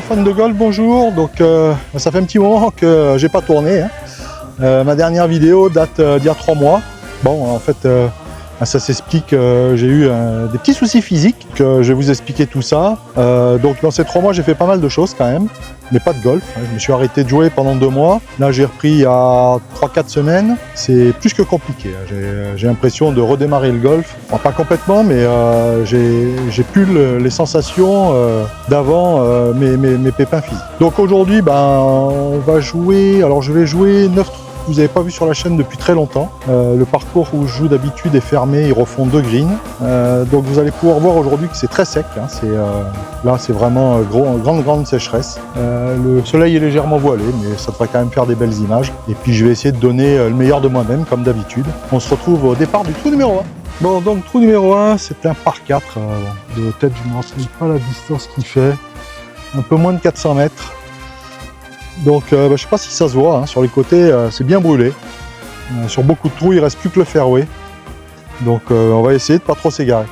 fans de golf, bonjour. Donc ça fait un petit moment que j'ai pas tourné. Ma dernière vidéo date d'il y a 3 mois. Bon, en fait, ça s'explique. J'ai eu des petits soucis physiques. Que je vais vous expliquer tout ça. Donc dans ces 3 mois, j'ai fait pas mal de choses quand même, mais pas de golf. Je me suis arrêté de jouer pendant 2 mois. Là, j'ai repris il y a 3-4 semaines. C'est plus que compliqué. J'ai l'impression de redémarrer le golf. Enfin, pas complètement, mais j'ai plus les sensations d'avant mes pépins physiques. Donc aujourd'hui, on va jouer. Alors je vais jouer 9 trous. Vous n'avez pas vu sur la chaîne depuis très longtemps. Le parcours où je joue d'habitude est fermé, ils refont 2 greens. Donc vous allez pouvoir voir aujourd'hui que c'est très sec. Là c'est vraiment grande sécheresse. Le soleil est légèrement voilé, mais ça devrait quand même faire des belles images. Et puis je vais essayer de donner le meilleur de moi-même comme d'habitude. On se retrouve au départ du trou numéro 1. Bon, donc trou numéro 1, c'est un par 4. De tête, je ne me rappelle pas la distance qu'il fait. Un peu moins de 400 mètres. Donc je ne sais pas si ça se voit, sur les côtés c'est bien brûlé. Sur beaucoup de trous il ne reste plus que le fairway. Donc on va essayer de ne pas trop s'égarer.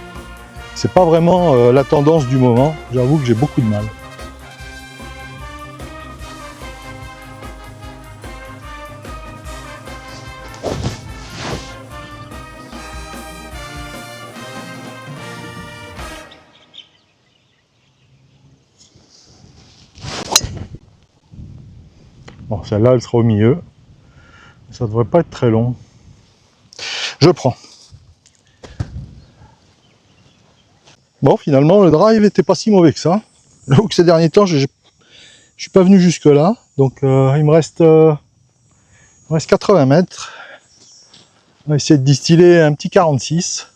C'est pas vraiment la tendance du moment, j'avoue que j'ai beaucoup de mal. Bon, celle-là, elle sera au milieu. Ça devrait pas être très long. Je prends. Bon, finalement, le drive n'était pas si mauvais que ça. J'avoue que ces derniers temps, je suis pas venu jusque-là. Donc, il me reste 80 mètres. On va essayer de distiller un petit 46.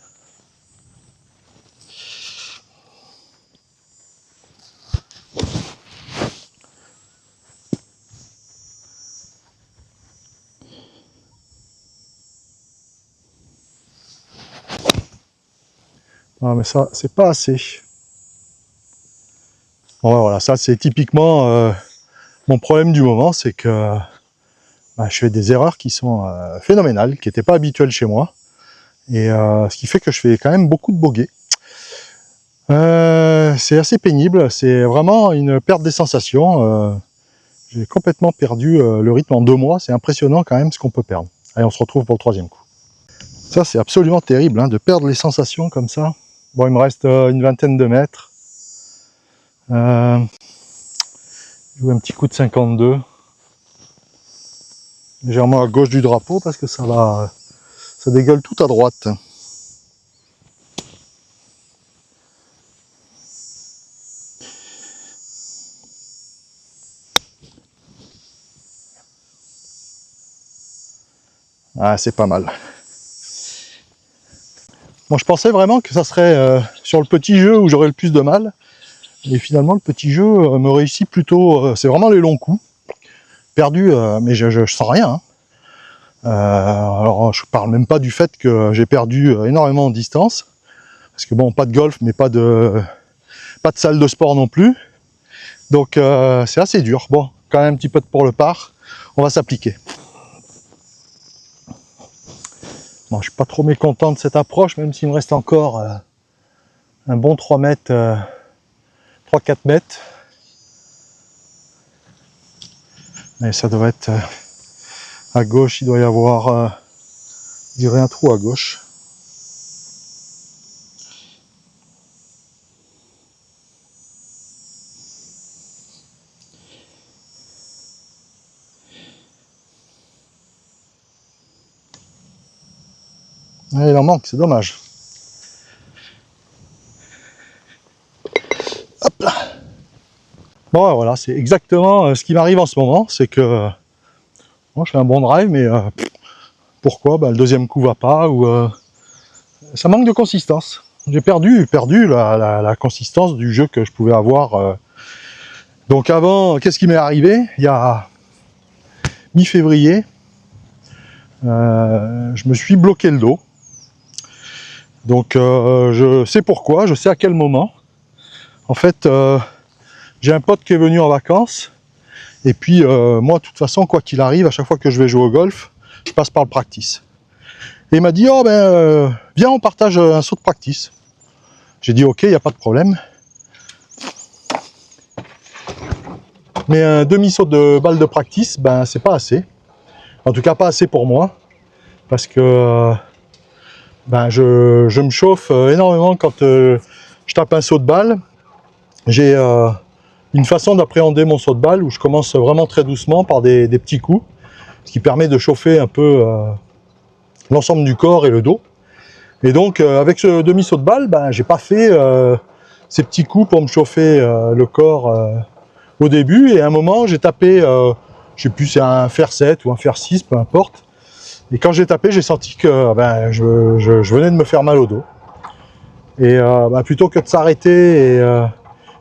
Non mais ça c'est pas assez. Bon voilà, ça c'est typiquement mon problème du moment, c'est que je fais des erreurs qui sont phénoménales, qui n'étaient pas habituelles chez moi. Et ce qui fait que je fais quand même beaucoup de bogeys. C'est assez pénible, c'est vraiment une perte des sensations. J'ai complètement perdu le rythme en 2 mois, c'est impressionnant quand même ce qu'on peut perdre. Allez, on se retrouve pour le 3e coup. Ça c'est absolument terrible, de perdre les sensations comme ça. Bon, il me reste une vingtaine de mètres. Je joue un petit coup de 52. Légèrement à gauche du drapeau parce que ça dégueule tout à droite. Ah, c'est pas mal. Bon, je pensais vraiment que ça serait sur le petit jeu où j'aurais le plus de mal. Et finalement, le petit jeu me réussit plutôt. C'est vraiment les longs coups. Perdu, mais je sens rien. Alors, je parle même pas du fait que j'ai perdu énormément en distance. Parce que bon, pas de golf, mais pas de salle de sport non plus. Donc, c'est assez dur. Bon, quand même un petit peu pour le par. On va s'appliquer. Bon, je suis pas trop mécontent de cette approche, même s'il me reste encore un bon 3 mètres, 3-4 mètres. Mais ça doit être à gauche, il doit y avoir je dirais un trou à gauche. Il en manque, c'est dommage. Hop là. Bon, voilà, c'est exactement ce qui m'arrive en ce moment, c'est que moi je fais un bon drive, mais pourquoi le 2e coup va pas, ou ça manque de consistance. J'ai perdu la consistance du jeu que je pouvais avoir. Donc avant, qu'est-ce qui m'est arrivé? Il y a mi-février, je me suis bloqué le dos. Donc je sais pourquoi, je sais à quel moment. En fait, j'ai un pote qui est venu en vacances, et puis moi de toute façon, quoi qu'il arrive, à chaque fois que je vais jouer au golf, je passe par le practice. Et il m'a dit, oh viens on partage un saut de practice. J'ai dit ok, il n'y a pas de problème. Mais un demi-saut de balle de practice, ben c'est pas assez. En tout cas pas assez pour moi. Parce que ben, je me chauffe énormément quand je tape un saut de balle. J'ai une façon d'appréhender mon saut de balle où je commence vraiment très doucement par des petits coups, ce qui permet de chauffer un peu l'ensemble du corps et le dos. Et donc avec ce demi-saut de balle, ben, j'ai pas fait ces petits coups pour me chauffer le corps au début. Et à un moment, j'ai tapé, je sais plus, c'est un fer 7 ou un fer 6, peu importe. Et quand j'ai tapé, j'ai senti que ben, je venais de me faire mal au dos. Et ben, plutôt que de s'arrêter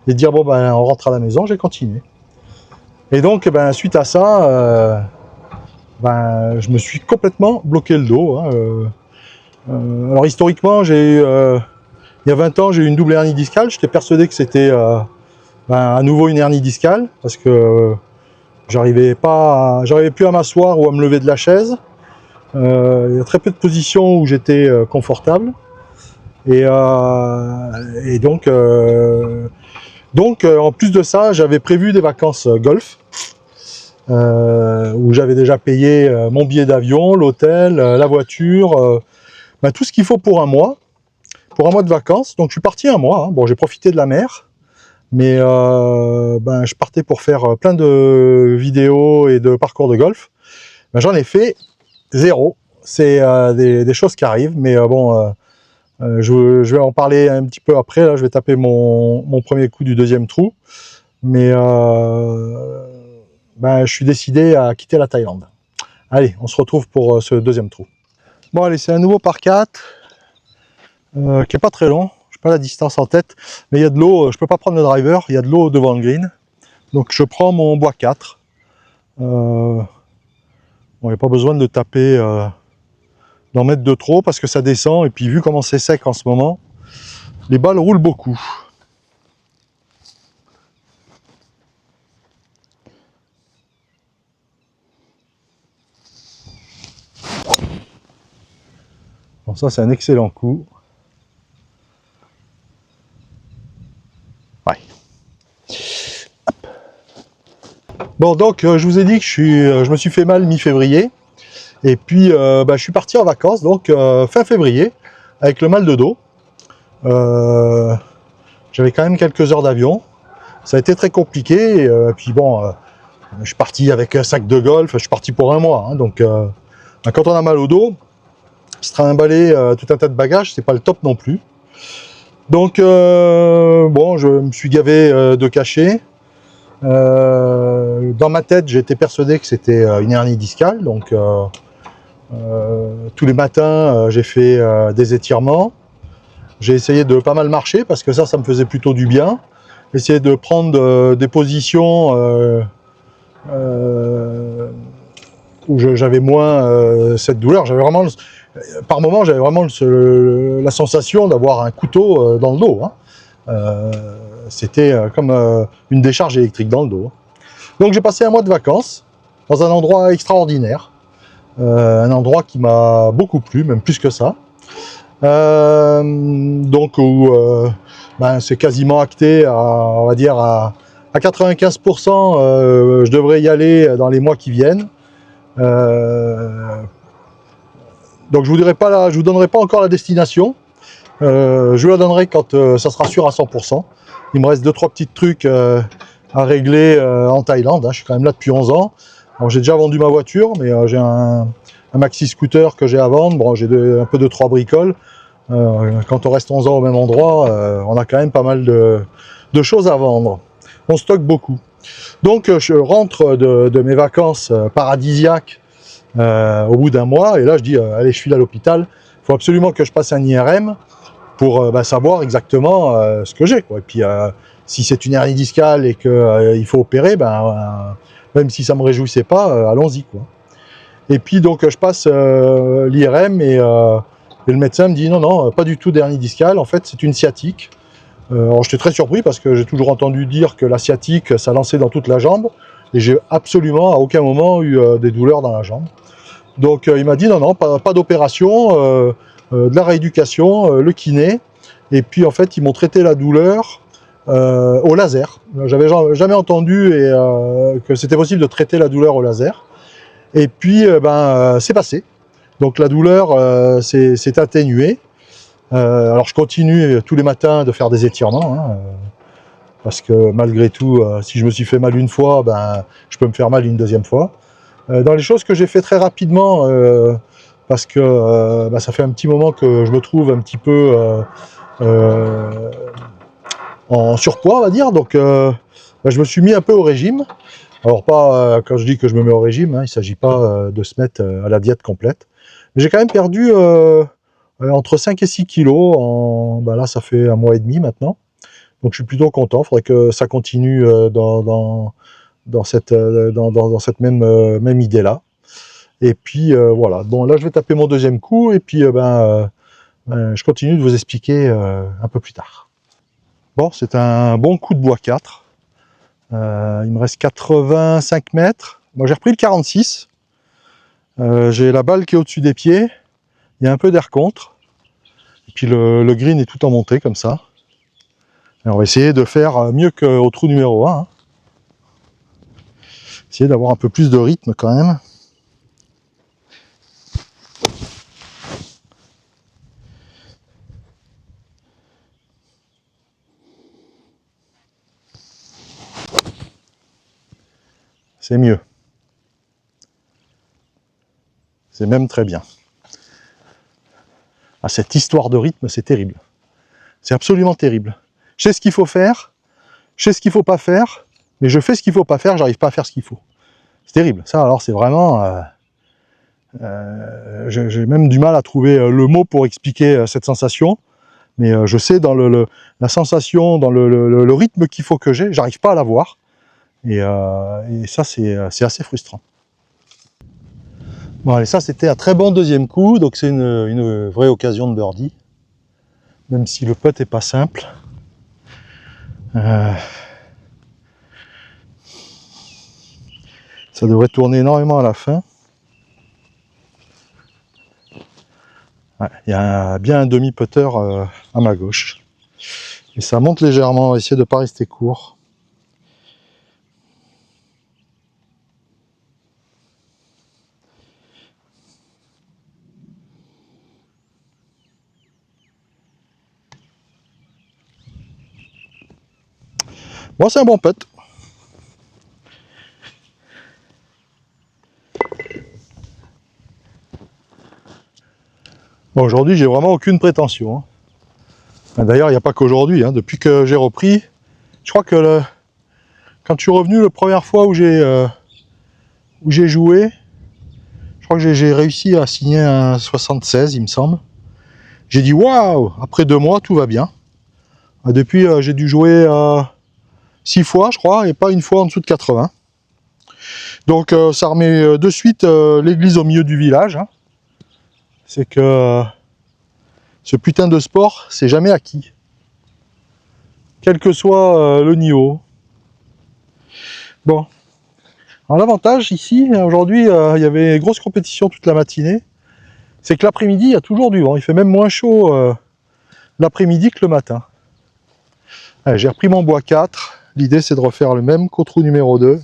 et dire bon ben on rentre à la maison, j'ai continué. Et donc ben, suite à ça, ben, je me suis complètement bloqué le dos. Hein. Alors historiquement, j'ai eu, il y a 20 ans, j'ai eu une double hernie discale. J'étais persuadé que c'était ben, à nouveau une hernie discale parce que j'arrivais plus à m'asseoir ou à me lever de la chaise. Il y a très peu de positions où j'étais confortable. Et donc, en plus de ça, j'avais prévu des vacances golf, où j'avais déjà payé mon billet d'avion, l'hôtel, la voiture, ben, tout ce qu'il faut pour un mois de vacances. Donc je suis parti un mois, hein. Bon, j'ai profité de la mer, mais ben, je partais pour faire plein de vidéos et de parcours de golf. Ben, j'en ai fait 0. C'est des choses qui arrivent, mais bon... je vais en parler un petit peu après, là je vais taper mon premier coup du deuxième trou, mais ben, je suis décidé à quitter la Thaïlande. Allez, on se retrouve pour ce deuxième trou. Bon allez, c'est un nouveau par 4, qui est pas très long, je n'ai pas la distance en tête, mais il y a de l'eau, je peux pas prendre le driver, il y a de l'eau devant le green, donc je prends mon bois 4. Bon, il n'y a pas besoin de taper... d'en mettre de trop parce que ça descend, et puis vu comment c'est sec en ce moment, les balles roulent beaucoup. Bon, ça c'est un excellent coup. Ouais. Hop. Bon, donc je vous ai dit que je me suis fait mal mi-février. Et puis bah, je suis parti en vacances, donc fin février, avec le mal de dos. J'avais quand même quelques heures d'avion. Ça a été très compliqué. Et puis bon, je suis parti avec un sac de golf, je suis parti pour un mois. Hein, donc bah, quand on a mal au dos, se trimballer tout un tas de bagages, c'est pas le top non plus. Donc bon, je me suis gavé de cachets. Dans ma tête, j'étais persuadé que c'était une hernie discale, donc tous les matins, j'ai fait des étirements. J'ai essayé de pas mal marcher parce que ça me faisait plutôt du bien. Essayer de prendre des positions où j'avais moins cette douleur. Par moment, j'avais vraiment la sensation d'avoir un couteau dans le dos. Hein. C'était comme une décharge électrique dans le dos. Donc j'ai passé un mois de vacances dans un endroit extraordinaire. Un endroit qui m'a beaucoup plu, même plus que ça. Donc où ben, c'est quasiment acté, on va dire à 95%, je devrais y aller dans les mois qui viennent. Donc je vous donnerai pas encore la destination. Je vous la donnerai quand ça sera sûr à 100%. Il me reste 2-3 petits trucs à régler en Thaïlande. Hein. Je suis quand même là depuis 11 ans. J'ai déjà vendu ma voiture, mais j'ai un maxi scooter que j'ai à vendre. Bon, j'ai un peu de 3 bricoles. Quand on reste 11 ans au même endroit, on a quand même pas mal de choses à vendre. On stocke beaucoup. Donc je rentre de mes vacances paradisiaques au bout d'un mois, et là je dis allez, je file à l'hôpital. Il faut absolument que je passe un IRM pour savoir exactement ce que j'ai. Et puis si c'est une hernie discale et qu'il faut opérer, même si ça ne me réjouissait pas, allons-y. Et puis donc je passe l'IRM et le médecin me dit non, pas du tout d'hernie discale, en fait c'est une sciatique. Alors j'étais très surpris parce que j'ai toujours entendu dire que la sciatique ça lançait dans toute la jambe, et j'ai absolument à aucun moment eu des douleurs dans la jambe. Donc il m'a dit non, pas d'opération, de la rééducation, le kiné, et puis en fait ils m'ont traité la douleur au laser. J'avais jamais entendu que c'était possible de traiter la douleur au laser. Et puis, c'est passé. Donc la douleur s'est atténuée. Alors je continue tous les matins de faire des étirements, hein, parce que malgré tout, si je me suis fait mal une fois, je peux me faire mal une deuxième fois. Dans les choses que j'ai fait très rapidement, parce que ça fait un petit moment que je me trouve un petit peu en surpoids, on va dire, donc je me suis mis un peu au régime. Alors pas, quand je dis que je me mets au régime, hein, il ne s'agit pas de se mettre à la diète complète, mais j'ai quand même perdu entre 5 et 6 kilos, là ça fait 1 mois et demi maintenant, donc je suis plutôt content. Il faudrait que ça continue dans cette même idée-là. Et puis voilà, bon là je vais taper mon deuxième coup, et puis je continue de vous expliquer un peu plus tard. Bon, c'est un bon coup de bois 4. Il me reste 85 mètres. Moi j'ai repris le 46. J'ai la balle qui est au-dessus des pieds. Il y a un peu d'air contre. Et puis le green est tout en montée comme ça. Et on va essayer de faire mieux qu'au trou numéro 1. Hein. Essayer d'avoir un peu plus de rythme quand même. C'est mieux. C'est même très bien. Ah, cette histoire de rythme, c'est terrible. C'est absolument terrible. Je sais ce qu'il faut faire, je sais ce qu'il ne faut pas faire, mais je fais ce qu'il ne faut pas faire, j'arrive pas à faire ce qu'il faut. C'est terrible. Ça, alors, c'est vraiment... j'ai même du mal à trouver le mot pour expliquer cette sensation, mais je sais dans la sensation, dans le rythme qu'il faut que j'ai, j'arrive pas à l'avoir, et ça, c'est assez frustrant. Bon, allez, ça, c'était un très bon deuxième coup, donc c'est une vraie occasion de birdie, même si le putt n'est pas simple. Ça devrait tourner énormément à la fin. Ouais, il y a bien un demi-putter à ma gauche. Et ça monte légèrement, on va essayer de ne pas rester court. Bon, c'est un bon putt. Bon, aujourd'hui, j'ai vraiment aucune prétention. Hein. D'ailleurs, il n'y a pas qu'aujourd'hui. Hein. Depuis que j'ai repris, je crois que quand je suis revenu la première fois où j'ai joué, je crois que j'ai réussi à signer un 76, il me semble. J'ai dit waouh, après 2 mois, tout va bien. Depuis, j'ai dû jouer 6 fois, je crois, et pas une fois en dessous de 80. Donc, ça remet de suite l'église au milieu du village. Hein. C'est que ce putain de sport, c'est jamais acquis. Quel que soit le niveau. Bon. Alors, l'avantage ici, aujourd'hui, il y avait grosse compétition toute la matinée. C'est que l'après-midi, il y a toujours du vent. Il fait même moins chaud l'après-midi que le matin. J'ai repris mon bois 4. L'idée, c'est de refaire le même qu'au trou numéro 2.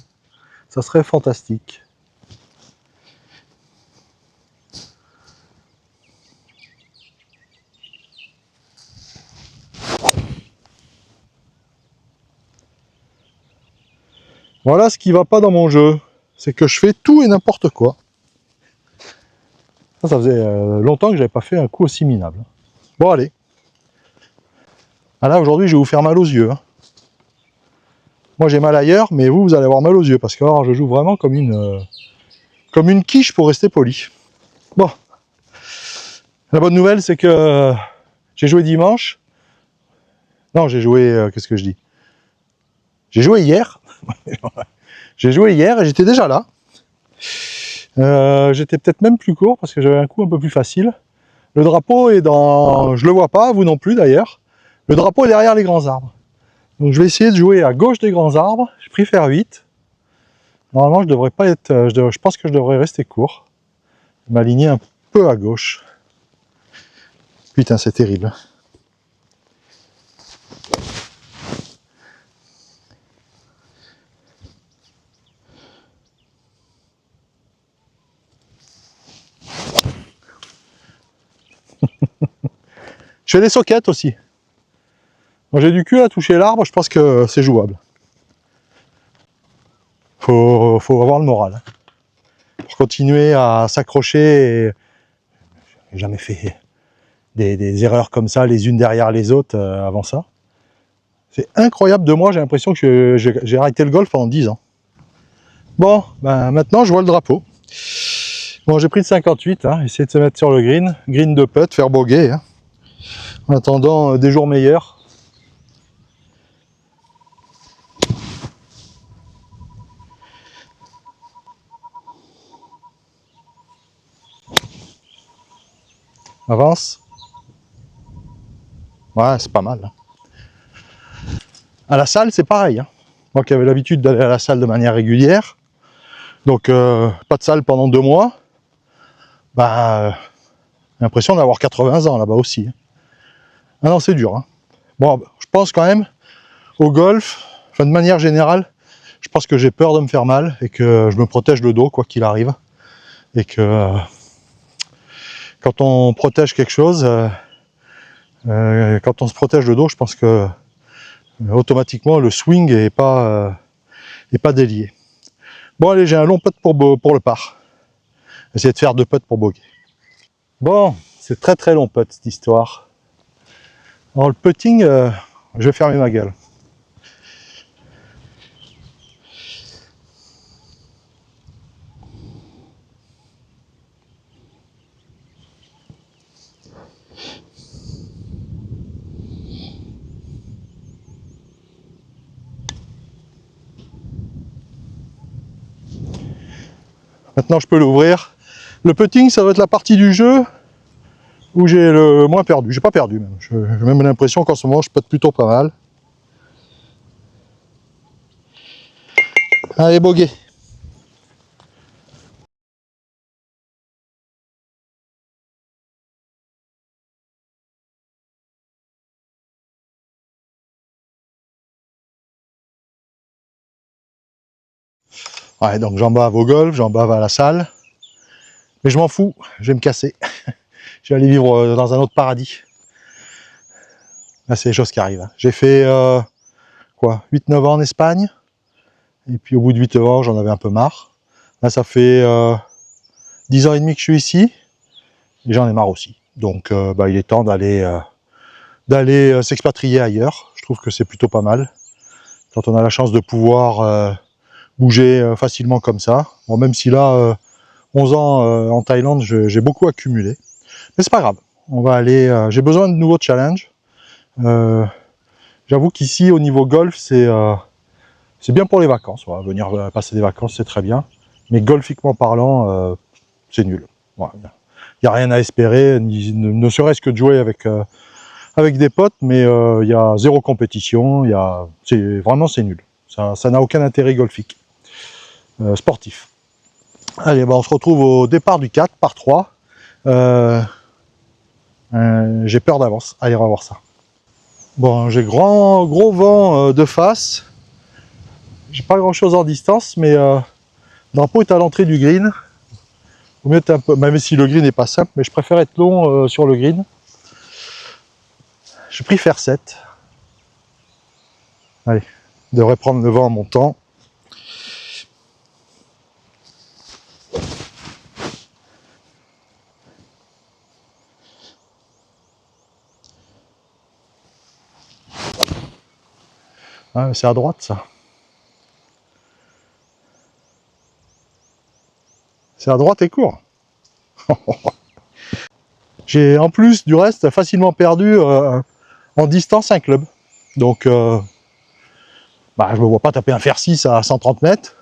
Ça serait fantastique. Voilà ce qui va pas dans mon jeu. C'est que je fais tout et n'importe quoi. Ça faisait longtemps que j'avais pas fait un coup aussi minable. Bon, allez. Ah là, aujourd'hui, je vais vous faire mal aux yeux. Hein. Moi, j'ai mal ailleurs, mais vous allez avoir mal aux yeux, parce que alors, je joue vraiment comme une quiche pour rester poli. Bon. La bonne nouvelle, c'est que j'ai joué dimanche. Non, j'ai joué... qu'est-ce que je dis? J'ai joué hier. J'ai joué hier et j'étais déjà là. J'étais peut-être même plus court, parce que j'avais un coup un peu plus facile. Le drapeau est dans... Je le vois pas, vous non plus d'ailleurs. Le drapeau est derrière les grands arbres. Donc je vais essayer de jouer à gauche des grands arbres. Je préfère 8. Normalement, je devrais pas être... Je pense que je devrais rester court. M'aligner un peu à gauche. Putain, c'est terrible. Je fais des sockets aussi. Quand j'ai du cul à toucher l'arbre, je pense que c'est jouable. Faut avoir le moral. Pour continuer à s'accrocher. J'ai jamais fait des erreurs comme ça, les unes derrière les autres avant ça. C'est incroyable de moi, j'ai l'impression que j'ai arrêté le golf pendant 10 ans. Bon, ben maintenant je vois le drapeau. Bon, j'ai pris le 58, hein, essayer de se mettre sur le green de putt, faire bogey, hein, en attendant des jours meilleurs. Avance. Ouais, c'est pas mal. Hein. À la salle, c'est pareil. Hein. Moi qui avais l'habitude d'aller à la salle de manière régulière, donc pas de salle pendant 2 mois, bah, j'ai l'impression d'avoir 80 ans là-bas aussi. Hein. Ah non, c'est dur. Hein. Bon, je pense quand même, au golf, enfin de manière générale, je pense que j'ai peur de me faire mal et que je me protège le dos quoi qu'il arrive. Et que quand on protège quelque chose, quand on se protège le dos, je pense que automatiquement le swing est pas délié. Bon allez, j'ai un long putt pour le par. Essayer de faire 2 putts pour bogey. Bon, c'est très très long putt cette histoire. Alors le putting, je vais fermer ma gueule. Maintenant je peux l'ouvrir. Le putting, ça va être la partie du jeu où j'ai le moins perdu. J'ai pas perdu même. J'ai même l'impression qu'en ce moment je putte plutôt pas mal. Allez, bogey. Ouais, donc j'en bave au golf, j'en bave à la salle. Mais je m'en fous, je vais me casser. Je vais aller vivre dans un autre paradis. Là, c'est les choses qui arrivent. Hein. J'ai fait quoi, 8-9 ans en Espagne. Et puis au bout de 8 ans, j'en avais un peu marre. Là, ça fait 10 ans et demi que je suis ici. Et j'en ai marre aussi. Donc bah, il est temps d'aller s'expatrier ailleurs. Je trouve que c'est plutôt pas mal. Quand on a la chance de pouvoir bouger facilement comme ça. Bon, même si là, 11 ans en Thaïlande, j'ai beaucoup accumulé. Mais c'est pas grave. On va aller. J'ai besoin de nouveaux challenges. J'avoue qu'ici, au niveau golf, c'est bien pour les vacances. Voilà, venir passer des vacances, c'est très bien. Mais golfiquement parlant, c'est nul. Il n'y a rien à espérer, ne serait-ce que de jouer avec des potes, mais il y a zéro compétition. Vraiment, c'est nul. Ça n'a aucun intérêt golfique, sportif. Allez, bah, on se retrouve au départ du 4 par 3. J'ai peur d'avance. Allez, on va voir ça. Bon, j'ai gros vent de face. J'ai pas grand chose en distance, mais le drapeau est à l'entrée du green. Au mieux un peu, même si le green n'est pas simple, mais je préfère être long sur le green. J'ai pris faire 7. Allez, je devrais prendre le vent en montant. Ah, c'est à droite ça. C'est à droite et court. J'ai en plus du reste facilement perdu en distance un club. Donc bah, je ne me vois pas taper un fer 6 à 130 mètres.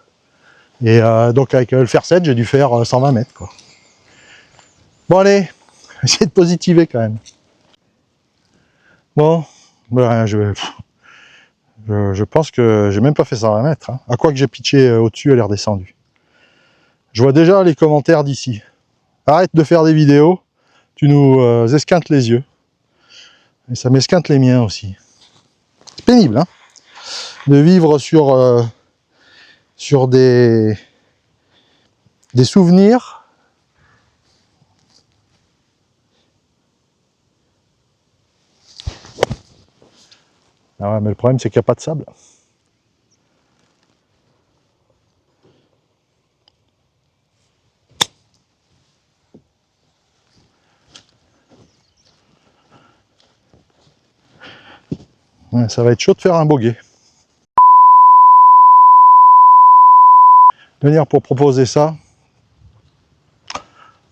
Et donc avec le fer 7, j'ai dû faire 120 mètres. Quoi. Bon allez, essayer de positiver quand même. Bon, ben, je pense que j'ai même pas fait 120 mètres. Hein. À quoi que j'ai pitché au-dessus, elle est redescendue. Je vois déjà les commentaires d'ici. Arrête de faire des vidéos, tu nous esquintes les yeux. Et ça m'esquinte les miens aussi. C'est pénible, hein, de vivre sur des souvenirs Ah ouais, mais le problème c'est qu'il n'y a pas de sable. Ouais, ça va être chaud de faire un bogey. Venir pour proposer ça.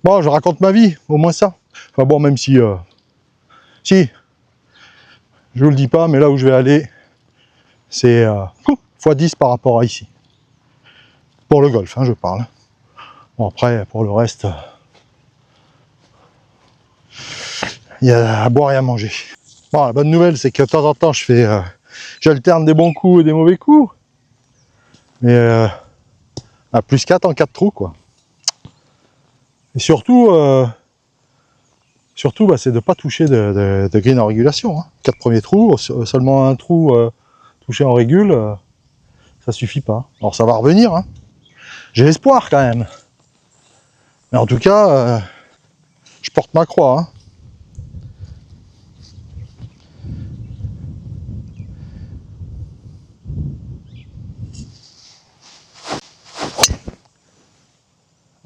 Bon, je raconte ma vie, au moins ça. Enfin bon, même si... si, je vous le dis pas, mais là où je vais aller, c'est x10 par rapport à ici. Pour le golf, hein, je parle. Bon, après, pour le reste, il y a à boire et à manger. Bon, la bonne nouvelle, c'est que de temps en temps, j'alterne des bons coups et des mauvais coups. Mais à plus 4 en 4 trous, quoi. Et surtout, bah, c'est de ne pas toucher de green en régulation. Hein. 4 premiers trous, seulement un trou touché en régule, ça suffit pas. Alors ça va revenir, hein. J'ai espoir quand même. Mais en tout cas, je porte ma croix. Hein.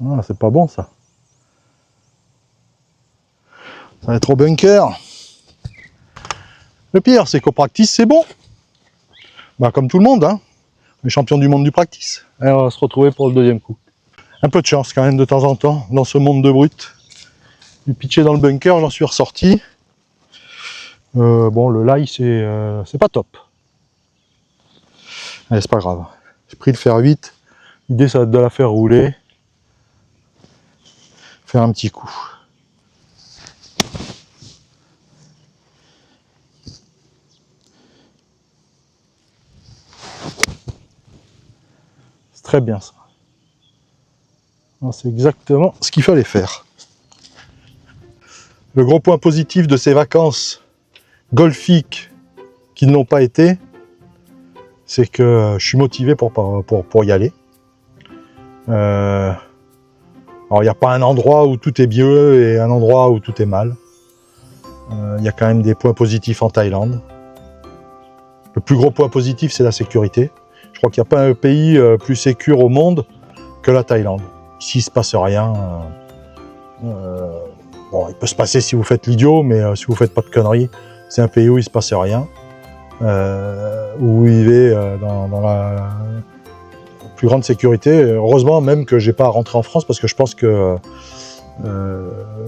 Ah, c'est pas bon ça. Ça va être au bunker. Le pire, c'est qu'au practice, c'est bon. Bah, comme tout le monde, hein. Les champions du monde du practice. Et on va se retrouver pour le deuxième coup. Un peu de chance quand même de temps en temps dans ce monde de brut. Du pitcher dans le bunker, j'en suis ressorti. Bon, le lie, c'est pas top. Allez, c'est pas grave. J'ai pris le fer 8. L'idée, ça va être de la faire rouler. Faire un petit coup. C'est très bien ça. C'est exactement ce qu'il fallait faire. Le gros point positif de ces vacances golfiques qui ne l'ont pas été, c'est que je suis motivé pour y aller. Alors il n'y a pas un endroit où tout est mieux et un endroit où tout est mal. Il y a quand même des points positifs en Thaïlande. Le plus gros point positif, c'est la sécurité. Je crois qu'il n'y a pas un pays plus sécure au monde que la Thaïlande. Ici, il ne se passe rien. Bon, il peut se passer si vous faites l'idiot, mais si vous ne faites pas de conneries, c'est un pays où il ne se passe rien. Où vous vivez dans la plus grande sécurité. Heureusement même que je n'ai pas à rentrer en France parce que je pense que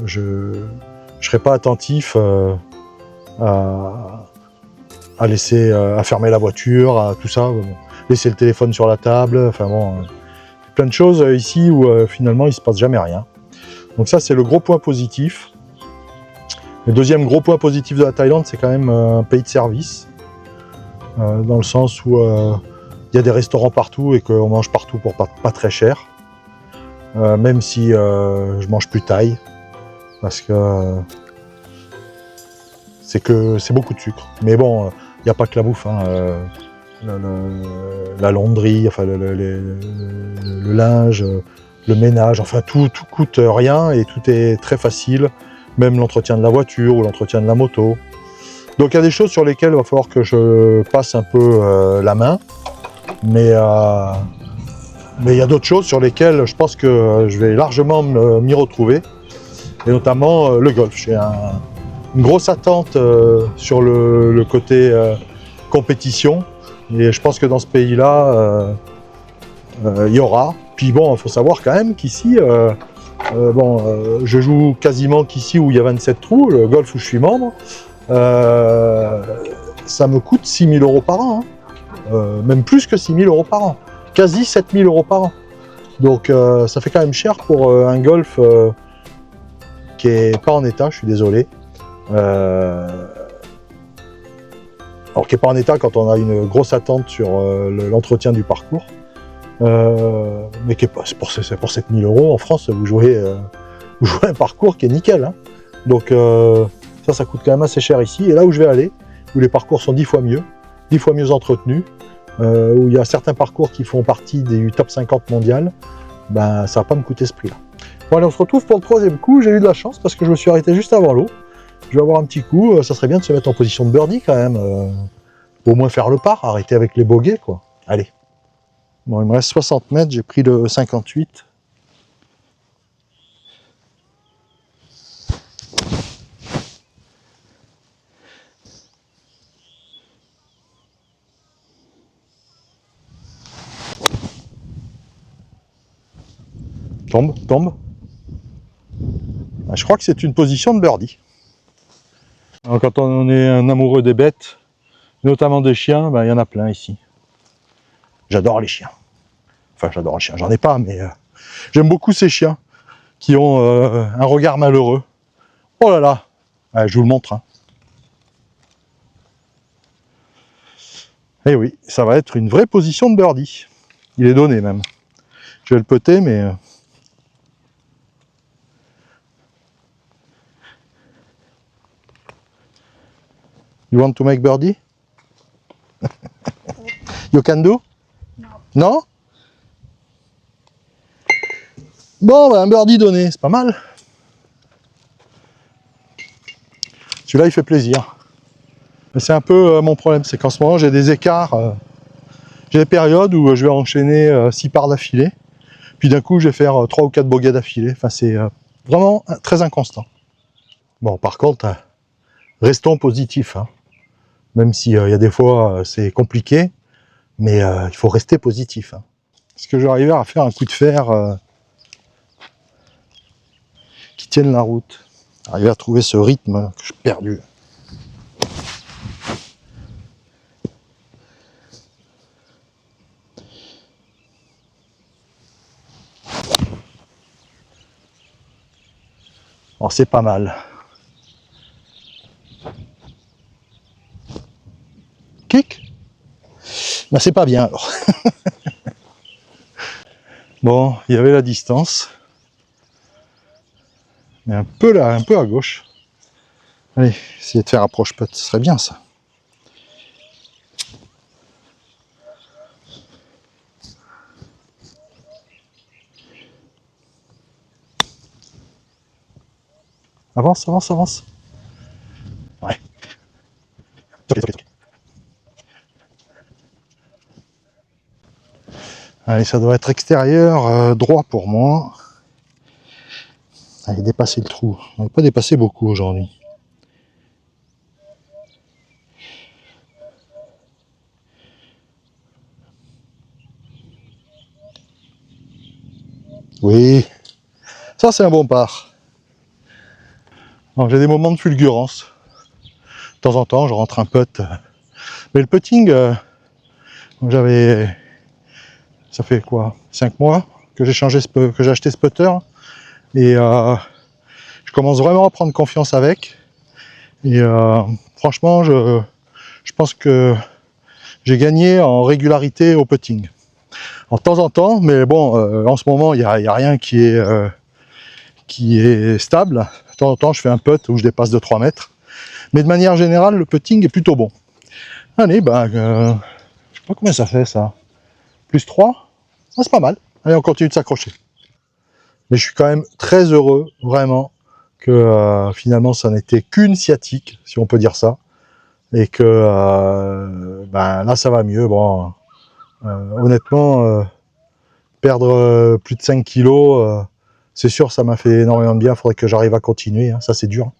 je ne serais pas attentif à laisser, à fermer la voiture, à tout ça. Laisser le téléphone sur la table, enfin bon, plein de choses ici où finalement il ne se passe jamais rien. Donc ça c'est le gros point positif. Le deuxième gros point positif de la Thaïlande, c'est quand même un pays de service, dans le sens où il y a des restaurants partout et qu'on mange partout pour pas très cher, même si je mange plus thaï, parce que c'est beaucoup de sucre. Mais bon, il n'y a pas que la bouffe, hein, la laundrie, enfin le linge, le ménage, enfin tout coûte rien et tout est très facile, même l'entretien de la voiture ou l'entretien de la moto. Donc il y a des choses sur lesquelles il va falloir que je passe un peu la main, mais il y a d'autres choses sur lesquelles je pense que je vais largement m'y retrouver, et notamment le golf. J'ai une grosse attente sur le côté compétition, et je pense que dans ce pays-là, il y aura. Puis bon, il faut savoir quand même qu'ici, je joue quasiment qu'ici où il y a 27 trous, le golf où je suis membre, ça me coûte 6 000 € par an, hein. Même plus que 6 000 € par an, quasi 7 000 € par an. Donc ça fait quand même cher pour un golf qui est pas en état, je suis désolé. Alors qui n'est pas en état quand on a une grosse attente sur l'entretien du parcours. Mais qui est pas, c'est pour 7 000 € en France, vous jouez un parcours qui est nickel, hein. Donc ça coûte quand même assez cher ici. Et là où je vais aller, où les parcours sont 10 fois mieux entretenus, où il y a certains parcours qui font partie du top 50 mondial, ben ça va pas me coûter ce prix-là. Bon allez, on se retrouve pour le troisième coup. J'ai eu de la chance parce que je me suis arrêté juste avant l'eau. Je vais avoir un petit coup, ça serait bien de se mettre en position de birdie quand même. Au moins faire le par, arrêter avec les bogeys, quoi. Allez. Bon, il me reste 60 mètres, j'ai pris le 58. Tombe, tombe. Je crois que c'est une position de birdie. Alors, quand on est un amoureux des bêtes, notamment des chiens, ben, il y en a plein ici. J'adore les chiens. Enfin, j'adore les chiens, j'en ai pas, mais j'aime beaucoup ces chiens qui ont un regard malheureux. Oh là là, je vous le montre. Hein. Eh oui, ça va être une vraie position de birdie. Il est donné même. Je vais le putter, mais... You want to make birdie? You can do? No. Non? Bon, ben, un birdie donné, c'est pas mal. Celui-là, il fait plaisir. C'est un peu mon problème, c'est qu'en ce moment, j'ai des écarts. J'ai des périodes où je vais enchaîner 6 parts d'affilée. Puis d'un coup, je vais faire 3 ou 4 bogeys d'affilée. Enfin, c'est vraiment très inconstant. Bon, par contre, restons positifs. Hein. Même s'il y a des fois, c'est compliqué. Mais il faut rester positif. Hein. Est-ce que je vais arriver à faire un coup de fer qui tienne la route? Arriver à trouver ce rythme que je suis perdu. Oh, c'est pas mal. Kick? Ben, c'est pas bien alors. Bon, il y avait la distance. Mais un peu là, un peu à gauche. Allez, essayer de faire approche putt, ce serait bien ça. Avance, avance, avance. Ouais. Allez, ça doit être extérieur, droit pour moi. Allez, dépasser le trou. On n'a pas dépassé beaucoup aujourd'hui. Oui, ça c'est un bon par. J'ai des moments de fulgurance. De temps en temps, je rentre un putt. Mais le putting, ça fait quoi, 5 mois que j'ai acheté ce putter. Et je commence vraiment à prendre confiance avec. Et franchement, je pense que j'ai gagné en régularité au putting. En temps en temps, mais bon, en ce moment, il n'y a rien qui est stable. De temps en temps, je fais un putt où je dépasse de 3 mètres. Mais de manière générale, le putting est plutôt bon. Allez, ben, je sais pas combien ça fait ça. Plus 3, ah, c'est pas mal. Allez, on continue de s'accrocher. Mais je suis quand même très heureux, vraiment, que finalement, ça n'était qu'une sciatique, si on peut dire ça. Et que ben, là, ça va mieux. Bon, honnêtement, perdre plus de 5 kilos, c'est sûr, ça m'a fait énormément de bien. Il faudrait que j'arrive à continuer, hein. Ça c'est dur.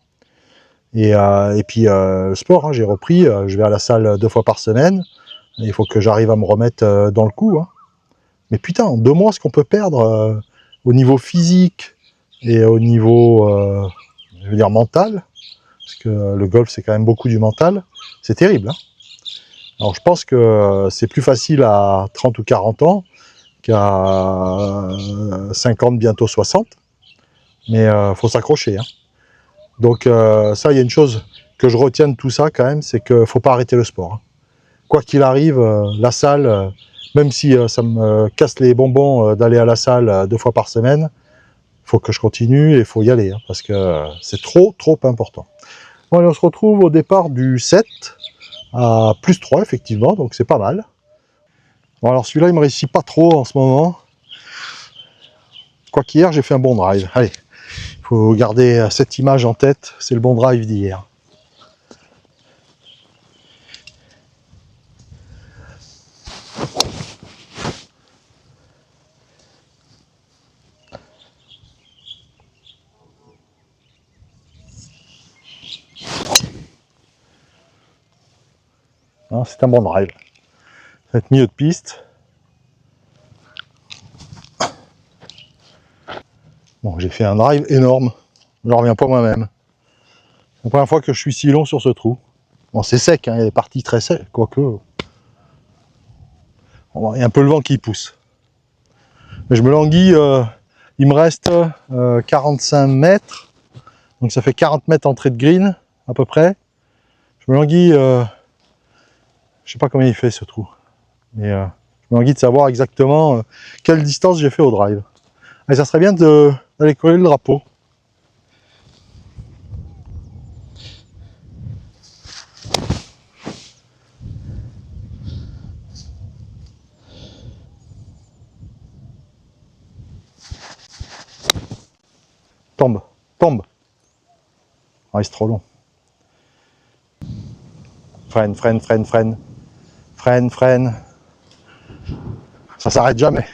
Et puis le sport, hein, j'ai repris, je vais à la salle 2 fois par semaine. Il faut que j'arrive à me remettre dans le coup. Hein. Mais putain, en 2 mois, ce qu'on peut perdre au niveau physique et au niveau, je veux dire, mental, parce que le golf c'est quand même beaucoup du mental, c'est terrible. Hein. Alors je pense que c'est plus facile à 30 ou 40 ans qu'à 50, bientôt 60. Mais faut s'accrocher. Hein. Donc ça, il y a une chose que je retiens de tout ça quand même, c'est qu'il ne faut pas arrêter le sport. Hein. Quoi qu'il arrive, la salle, même si ça me casse les bonbons d'aller à la salle 2 fois par semaine, il faut que je continue et il faut y aller, hein, parce que c'est trop important. Bon, allez, on se retrouve au départ du 7 à plus 3 effectivement, donc c'est pas mal. Bon alors celui-là il me réussit pas trop en ce moment. Quoi qu'hier j'ai fait un bon drive. Allez, il faut garder cette image en tête, c'est le bon drive d'hier. Hein, c'est un bon drive. Ça va être milieu de piste. Bon, j'ai fait un drive énorme. Je n'en reviens pas moi-même. C'est la première fois que je suis si long sur ce trou. Bon, c'est sec, hein, il y a des parties très sec, quoique. Bon, il y a un peu le vent qui pousse. Mais je me languis, il me reste 45 mètres. Donc ça fait 40 mètres entrée de green, à peu près. Je me languis, je sais pas combien il fait ce trou. Mais je me languis de savoir exactement quelle distance j'ai fait au drive. Et ça serait bien d'aller coller le drapeau. Tombe, tombe. Ah, c'est trop long. Freine, freine, freine, freine. Freine, freine. Ça s'arrête jamais.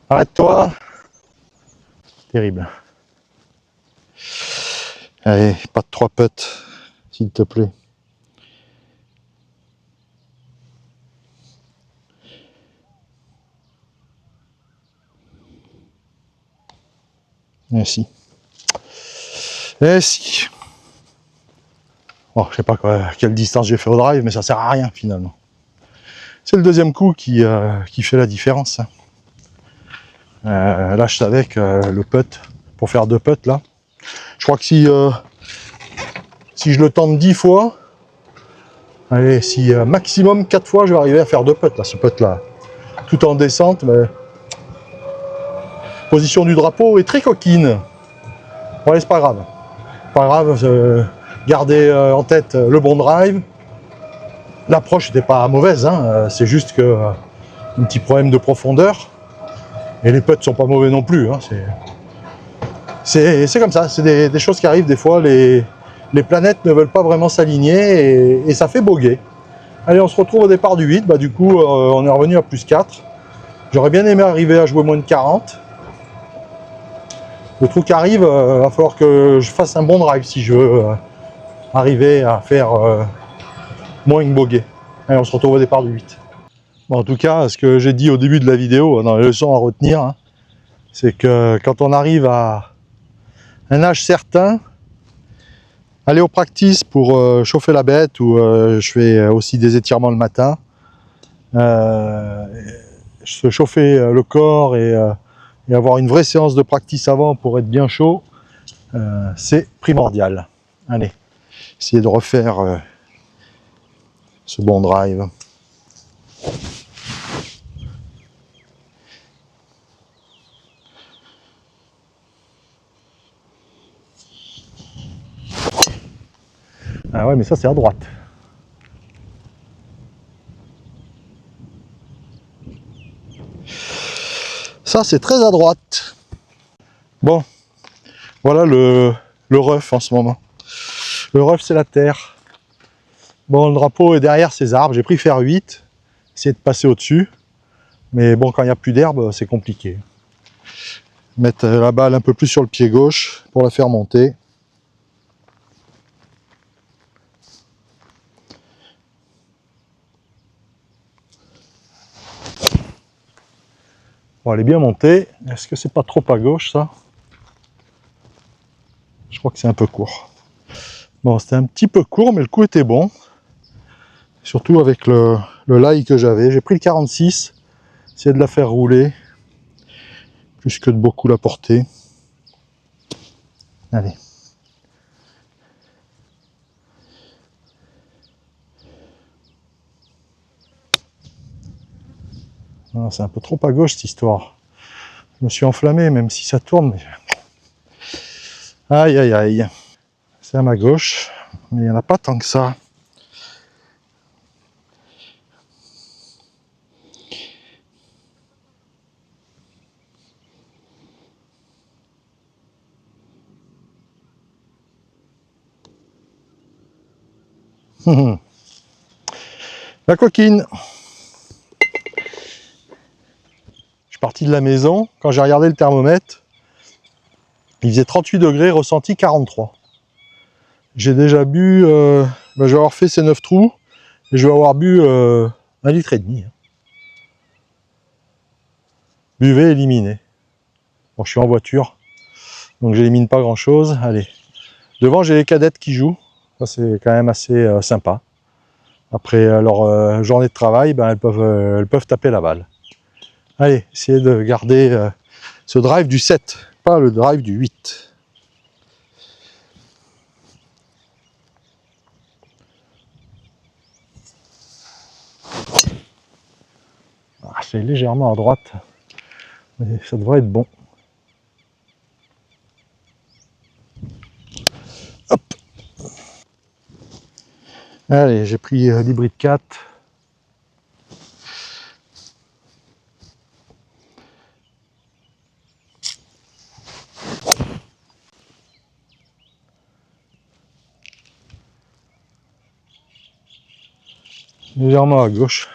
Arrête-toi. Terrible. Allez, pas de 3 putts, s'il te plaît. Merci. Et si. Bon, je sais pas quelle distance j'ai fait au drive, mais ça sert à rien finalement. C'est le deuxième coup qui fait la différence. Là, je savais que le putt, pour faire 2 putts là, je crois que si je le tente 10 fois, allez, si maximum 4 fois, je vais arriver à faire 2 putts là, ce putt là, tout en descente. Mais... position du drapeau est très coquine. Bon, allez, c'est pas grave. Pas grave, gardez en tête le bon drive. L'approche n'était pas mauvaise, hein, c'est juste que un petit problème de profondeur. Et les putts sont pas mauvais non plus. Hein, c'est comme ça, c'est des choses qui arrivent des fois. Les planètes ne veulent pas vraiment s'aligner et ça fait boguer. Allez, on se retrouve au départ du 8. Bah, du coup, on est revenu à plus 4. J'aurais bien aimé arriver à jouer moins de 40. Le trou qui arrive, va falloir que je fasse un bon drive si je veux arriver à faire moins que bogey. Allez, on se retrouve au départ du 8. Bon, en tout cas, ce que j'ai dit au début de la vidéo, dans les leçons à retenir, hein, c'est que quand on arrive à un âge certain, aller au practice pour chauffer la bête, ou je fais aussi des étirements le matin, se chauffer le corps et avoir une vraie séance de practice avant pour être bien chaud, c'est primordial. Allez, essayez de refaire ce bon drive. Ah ouais, mais ça c'est à droite. Ça c'est très à droite. Bon, voilà le rough en ce moment. Le rough c'est la terre. Bon, le drapeau est derrière ces arbres, j'ai pris fer 8, essayer de passer au-dessus. Mais bon, quand il n'y a plus d'herbe, c'est compliqué. Mettre la balle un peu plus sur le pied gauche pour la faire monter. Bon, elle est bien montée. Est-ce que c'est pas trop à gauche ça? Je crois que c'est un peu court. Bon, c'était un petit peu court, mais le coup était bon. Surtout avec le lie que j'avais. J'ai pris le 46, essayer de la faire rouler. Plus que de beaucoup la porter. Allez. Ah, c'est un peu trop à gauche cette histoire. Je me suis enflammé, même si ça tourne. Mais... aïe, aïe, aïe. C'est à ma gauche, mais il n'y en a pas tant que ça. La coquine. Je suis parti de la maison, quand j'ai regardé le thermomètre, il faisait 38 degrés, ressenti 43. J'ai déjà bu, je vais avoir fait ces 9 trous, Et je vais avoir bu 1,5 litre. Buvez, éliminez. Bon, je suis en voiture, donc j'élimine pas grand chose. Allez. Devant, j'ai les cadettes qui jouent. Ça, c'est quand même assez sympa. Après leur journée de travail, ben, elles peuvent taper la balle. Allez, essayez de garder ce drive du 7, pas le drive du 8. Ah, c'est légèrement à droite, mais ça devrait être bon. Hop. Allez, j'ai pris l'hybride 4. Légèrement à gauche.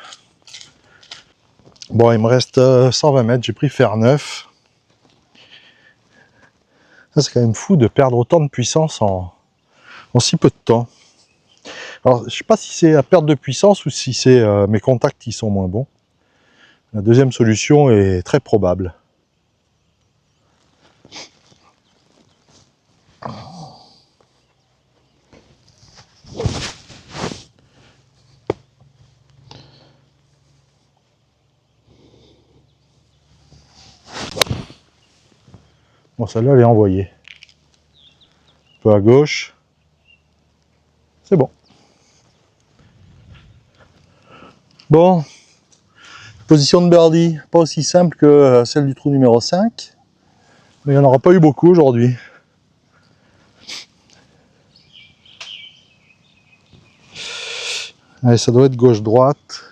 Bon, il me reste 120 mètres, j'ai pris fer 9. Ça, c'est quand même fou de perdre autant de puissance en si peu de temps. Alors, je ne sais pas si c'est la perte de puissance ou si c'est mes contacts qui sont moins bons. La deuxième solution est très probable. Bon, celle-là, elle est envoyée. Un peu à gauche. C'est bon. Bon. Position de birdie, pas aussi simple que celle du trou numéro 5. Mais il n'y en aura pas eu beaucoup aujourd'hui. Allez, ça doit être gauche-droite.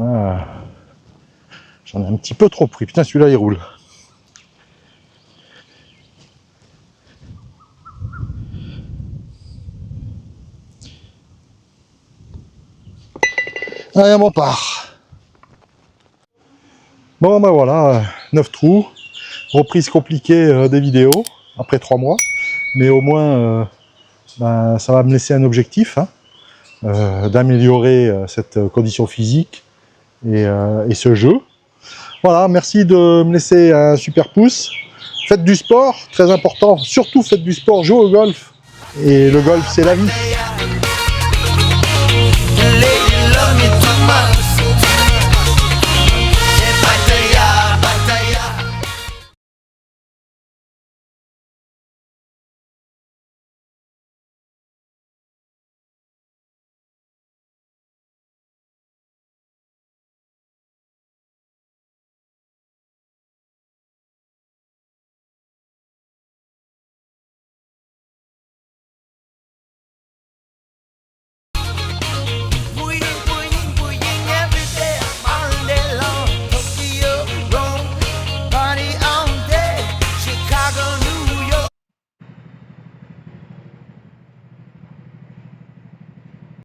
Ah. J'en ai un petit peu trop pris. Putain, celui-là, il roule. Allez, on part. Bon, ben voilà, 9 trous. Reprise compliquée des vidéos, après 3 mois. Mais au moins, ben, ça va me laisser un objectif, hein, d'améliorer cette condition physique et ce jeu. Voilà, merci de me laisser un super pouce. Faites du sport, très important. Surtout faites du sport, jouez au golf. Et le golf, c'est la vie.